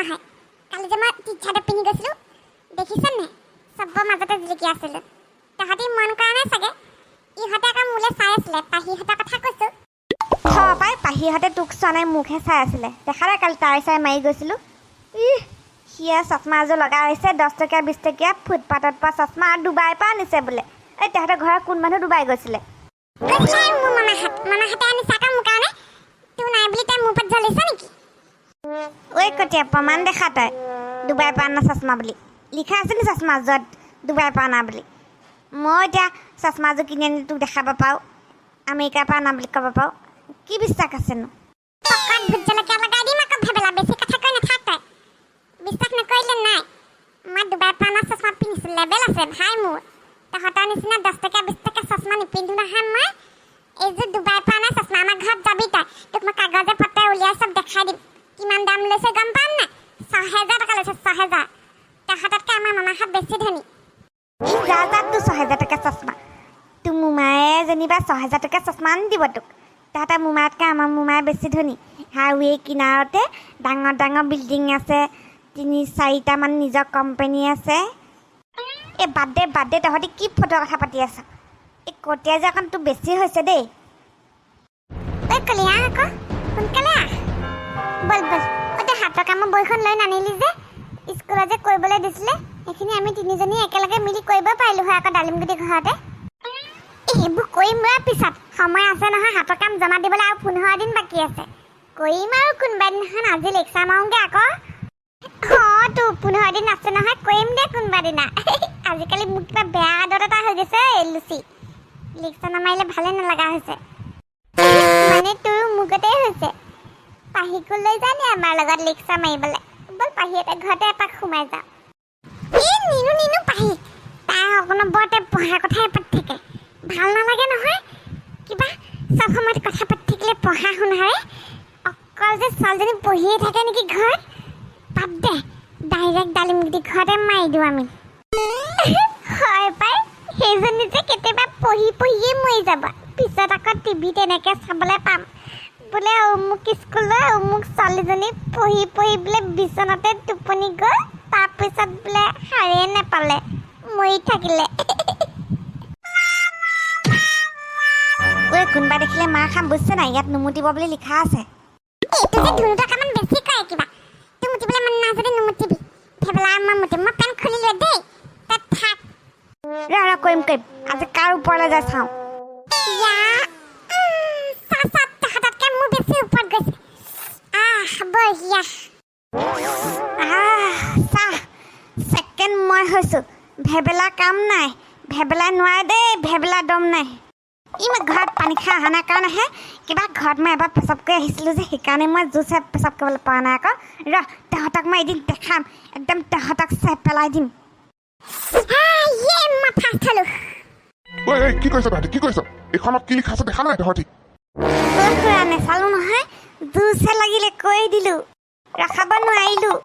নহয় কালি যে মই টিচাৰটো পিন্ধি গৈছিলোঁ দেখিছেনে নাই চবৰ মাজতে জিলিকি আছিলোঁ তাহাঁতি মন কৰা নাই চাগে ইহঁতে আকৌ মোলৈ চাই আছিলে পাহিহঁতৰ কথা কৈছোঁ পাই পাহিহঁতে তোক চোৱা নাই মোকহে চাই আছিলে দেখা নাই কালি তাই চাই মাৰি গৈছিলোঁ সিয়ে চশমা এযোৰ লগাই আহিছে 10 টকীয়া 20 টকীয়া ফুটপাথত পোৱা চশমা আৰু ডুবাইৰ পৰা আনিছে বোলে এই তাহাঁতৰ ঘৰত কোন মানুহ ডুবাই গৈছিলে মোৰ মামাহঁতে আনিছে আকৌ মোৰ কাৰণে তোৰ নাই বুলি তাই মোৰ ওপৰত জ্বলিছে নেকি ঐ কটীয়া প্ৰমাণ দেখা তই ডুবাইৰ পৰা অনা চশমা বুলি লিখা আছে নি চশমা য'ত ডুবাইৰ পৰা অনা বুলি মই এতিয়া চশমাযোৰ কিনি আনি তোক দেখাব পাৰোঁ আমেৰিকাৰ পৰা অনা বুলি ক'ব পাৰোঁ কি বিশ্বাস আছেনো পকাত ভোট জলকীয়া লগাই দিম আকৌ ভেবেলা বেছি কথা কৈ নাথাক তই বিশ্বাস নকৰিলে নাই মই ডুবাইৰ পৰা অনা চশমা পিন্ধিছোঁ লেবেল আছে ভাই মোৰ তহঁতৰ নিচিনা 10 টকীয়া 20 টকীয়া চশমা নিপিন্ধো নহয় মই এইযোৰ ডুবাইৰ পৰা অনা চশমা আমাৰ ঘৰত যাবি তই তোক মই কাগজে পত্ৰে উলিয়াই চব দেখাই দিম কিমান দাম লৈছে গম পাম নাই 6000 টকা লৈছে 6000 তহঁততকৈ আমাৰ মামাহঁত বেছি ধনী যা তোৰ 6000 টকীয়া চশমা তোৰ মোমায়ে যেনিবা 6000 টকীয়া চশমা আনি দিব তোক তাহাঁতৰ মোমাইতকৈ আমাৰ মোমায়ে বেছি ধনী হাইৱে কিনাৰতে ডাঙৰ ডাঙৰ বিল্ডিং আছে 3-4টামান নিজৰ কোম্পানী আছে এই বাদ দে তহঁতি কি ফটো কথা পাতি আছ এই কটীয়া যে অকণ তোৰ বেছি হৈছে দেই ঐ কলিয়া আকৌ সোনকালে আহ বল তই হাতৰ কামৰ বহিখন লৈ নানিলি যে স্কুলত যে কৰিবলৈ দিছিলে সেইখিনি আমি তিনিজনী একেলগে মিলি কৰিব পাৰিলোঁ হয় আকৌ ডালিমগুটি ঘৰতে এইবোৰ কৰিম মই পিছত সময় আছে নহয় হাতৰ কাম জমা দিবলৈ আৰু 15 দিন বাকী আছে কৰিম আৰু কোনোবা দিনাখন আজি লেকচাৰ মাৰোঁগৈ আকৌ তোৰ 15 দিন আছে নহয় কৰিম দে কোনোবা দিনা আজিকালি মোক কিবা বেয়া আদত এটা হৈ গৈছে লুচি লেকচাৰ নামাৰিলে ভালে নলগা হৈছে মানে তোৰ মুগতেই হৈছে পাহিকো লৈ যানি আমাৰ লগত লেকচাৰ মাৰিবলৈ বল পাহি এটা ঘৰতে এপাক সোমাই যাওঁ নিনো পাহি তাই অকণবৰতে পঢ়াৰ কথাই পাতি থাকে ভাল নালাগে নহয় কিবা চব সময়ত কথা পাতি থাকিলে পঢ়া শুনাৰে অকল যে ছোৱালীজনী পঢ়িয়ে থাকে নেকি ঘৰত বাদ দে ডাইৰেক্ট ডালিমগুটি ঘৰতে মাৰি দিওঁ আমি হয় পাই সেইজনী যে কেতিয়াবা পঢ়িয়ে মৰি যাব পিছত আকৌ টিভিত এনেকৈ চাবলৈ পাম বোলে অমুক স্কুলৰ অমুক ছোৱালীজনী পঢ়ি বোলে বিচনাতে টোপনি গ'ল তাৰপিছত বোলে সাৰে নেপালে মৰি থাকিলে কোনোবা দেখিলে মাৰ খাম বুজিছে নাই ইয়াত নুমুতিব বুলি লিখা আছে এইটো যে ধুনুটো অকণমান বেছি কৰে কিবা তোৰ মুতিবলৈ মন নাই যদি নুমুতিবি ভেবেলা মই মুতিম মই পেন খুলি লৈ দেই তাত থাক কৰিম আজি কাৰ ওপৰলৈ যায় চাওঁ তাহাঁততকৈ মোৰ বেছি ওপৰত গৈছে বঢ়িয়া চাহ ছেকেণ্ড মই হৈছোঁ ভেবেলা কাম নাই ভেবেলা নোৱাৰে দেই ভেবেলা দম নাই মই ঘৰত পানী খাই অহা নাই কাৰণেহে কিবা ঘৰত মই এবাৰ পেচাব কৰি আহিছিলোঁ যে সেইকাৰণে মই জোৰছে পেচাব কৰিবলৈ পৰা নাই আকৌ তহঁতক মই এদিন দেখাম একদম তহঁতক চাই পেলাই দিম কি কৰিছ তহঁতি কি কৰিছ এইখনত কি লিখা আছে দেখা নাই তহঁতি নেচালো নহয় জোৰছে লাগিলে কৈ দিলোঁ ৰখাব নোৱাৰিলোঁ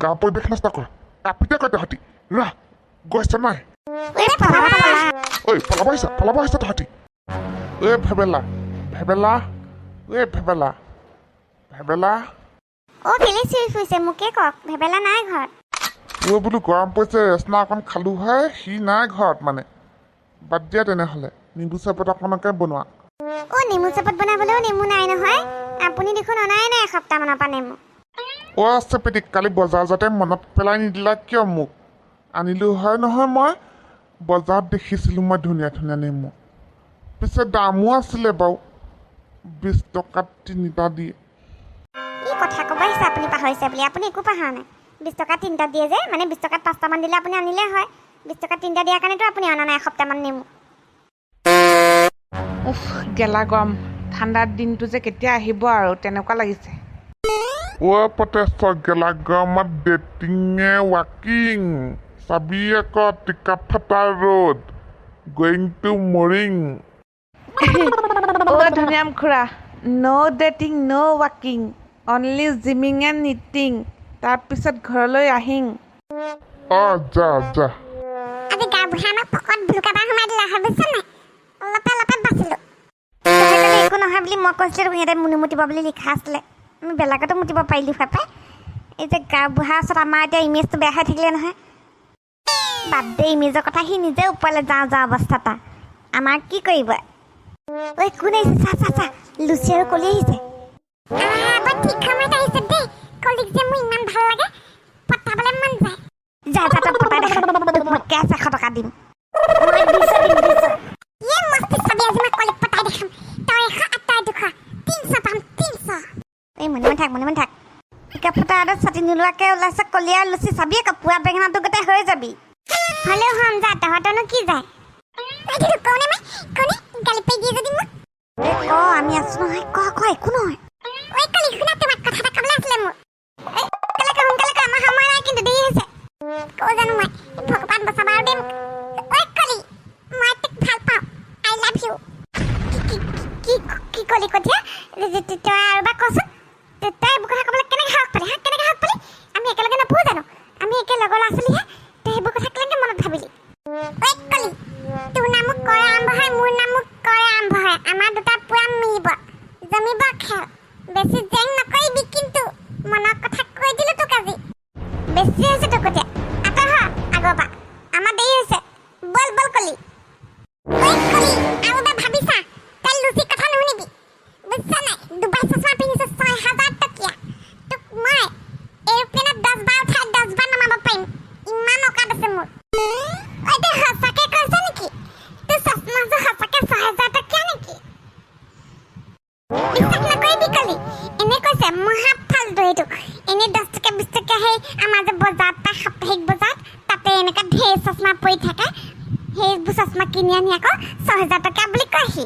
গাঁৱৰ পৰিৱেশ নষ্ট কৰ কাপিতে কয় তহঁতি গৈছ নাই পলাব আহিছ তহঁতি ভেবেলা কেলে চিৰি ফুৰিছে মোকে কওক ভেবেলা নাই ঘৰত বোলো গৰম পৰিছে ৰেচনা অকণ খালোঁ হয় সি নাই ঘৰত মানে বাদ দিয়া তেনেহ'লে নেমু চৰবত অকণকে বনোৱা নেমু চৰবত বনাবলৈও নেমু নাই নহয় আপুনি দেখোন অনাই নাই এসপ্তাহমানৰ পৰা নেমু আছে পেটিক কালি বজাৰ যাতে মনত পেলাই নিদিলা কিয় মোক আনিলোঁ হয় নহয় মই বজাৰত দেখিছিলোঁ মই ধুনীয়া ধুনীয়া নেমু পিছে দামো আছিলে বাৰু 20 টকাত 3টা দিয়ে এই কথা ক'ব আহিছে আপুনি পাহৰিছে বুলি আপুনি একো পাহৰা নাই 20 টকাত 3টা দিয়ে যে মানে 20 টকাত 5টামান দিলে আপুনি আনিলে হয় 20 টকাত 3টা দিয়াৰ কাৰণেতো আপুনি অনা নাই এসপ্তাহমান নেমু গেলা গৰম ঠাণ্ডাৰ দিনটো যে কেতিয়া আহিব আৰু তেনেকুৱা লাগিছে গেলা গৰমত ডেটিঙে ৱাকিং চাবি আকৌ টিকা ফটা ৰোড গোয়িং টু মৰিং ধুনীয়াম খুৰা ন' ডেটিং ন' ৱাকিং অনলি জিমিং এণ্ড নিটিং তাৰপিছত ঘৰলৈ আহিম যা আজি গা বুঢ়া আমাক পকত ভুলুকাবা সোমাই দিলা হয় বুজিছ নাই অলপে বাচিলোঁ একো নহয় বুলি মই কৈছিলোঁ সিহঁতে নুমুতিব বুলি লিখা আছিলে আমি বেলেগতো মুতিব পাৰিলোঁ হয় পাই। এই যে গাঁওবুঢ়াৰ ওচৰত আমাৰ এতিয়া ইমেজটো বেয়া হৈ থাকিলে নহয়। বাদ দে ইমেজৰ কথা, সি নিজে ওপৰলৈ যাওঁ যাওঁ অৱস্থা এটা। আমাৰ কি কৰিব? ঐ কোন আহিছে? চা চা চা, লুচি আৰু কলি আহিছে। ঠিক সময়ত আহিছে দেই। কলিক যে মোৰ ইমান ভাল লাগে, পতাবলৈ মন যায়। যা যা তই পতাই দেখা, তোক মই কেছ 100 টকা দিম। মই 200 দিম 200। ইয়ে মস্তি চাবি আজি মই কলিক পতাই দেখাম। তই 100 আৰু তই 200, 300 পাম 300। এই মনে থাক। টিকা ফটা আৰু ছাতি নোলোৱাকৈ ওলাইছে কলি আৰু লুচি। চাবি আকৌ পুৱা বেঙেনাটো গোটেই হৈ যাবি। হ'লেও হম যা, তহঁতনো কি যায়? কওনে মই কওনে গালি পাই দিয়ে যদি মোক। আমি আছো নহয়, ক একো নহয়। ঐ কলি শুনা, তোমাক কথা এটা ক'বলৈ আছিলে মোৰ। সোনকালে কৰ, আমাৰ সময় নাই কিন্তু দেৰি হৈছে। কওঁ জানো মই, ভগৱান বচাবা আৰু দেই মোক। ঐ কলি, মই তোক ভাল পাওঁ, আই লাভ ইউ। কি কলি কঠীয়া? তই আৰু বা কচোন, তই এইবোৰ কথা ক'বলৈ কেনেকৈ সাহস পালি? কেনেকৈ সাহস পালি? আমি একেলগে নপঢ়ো জানো? আমি একে লগৰ ল'ৰা ছোৱালীহে। তই সেইবোৰ কথা কেনেকৈ মনত ভাবিলি? ঐ কলি, তোৰ নামো কৰে আৰম্ভ হয়, মোৰ নামো কৰে আৰম্ভ হয়। আমাৰ দুটা পুৰা মিলিব, জমিব খেল। বেছি জেং নকৰিবি কিন্তু, মনৰ কথা কৈ দিলো তোক আজি। বেছি হৈছে তোৰ কঠীয়া, আঁতৰ হ আগৰ পৰা, আমাৰ দেৰি হৈছে। বল কলি। ঐ কলি, আৰু এবাৰ ভাবিছা, তই লুচিৰ কথা নুশুনিবি, বুজিছা নাই? ডুবাই চশমা পিন্ধিছে 6000 টকীয়া। তোক মই এৰোপ্লেনত 10 বাৰ উঠাই 10 বাৰ নমাব পাৰিম, ইমান অকাত আছে মোৰ। ঐ তই সঁচাকৈ কৈছ নেকি? তোৰ চশমাযোৰ সঁচাকৈ 6000 টকীয়া নেকি? বিশ্বাস নকৰিবি কলি, এনে কৈছে। মহা ফাল্টু এইটো। এনে 10 টকীয়া 20 টকীয়া সেই আমাৰ যে বজাৰত পায়, সাপ্তাহিক বজাৰত, তাতে এনেকুৱা ঢেৰ চশমা পৰি থাকে। সেইবোৰ চশমা কিনি আনি আকৌ 6000 টকীয়া বুলি কয়হি।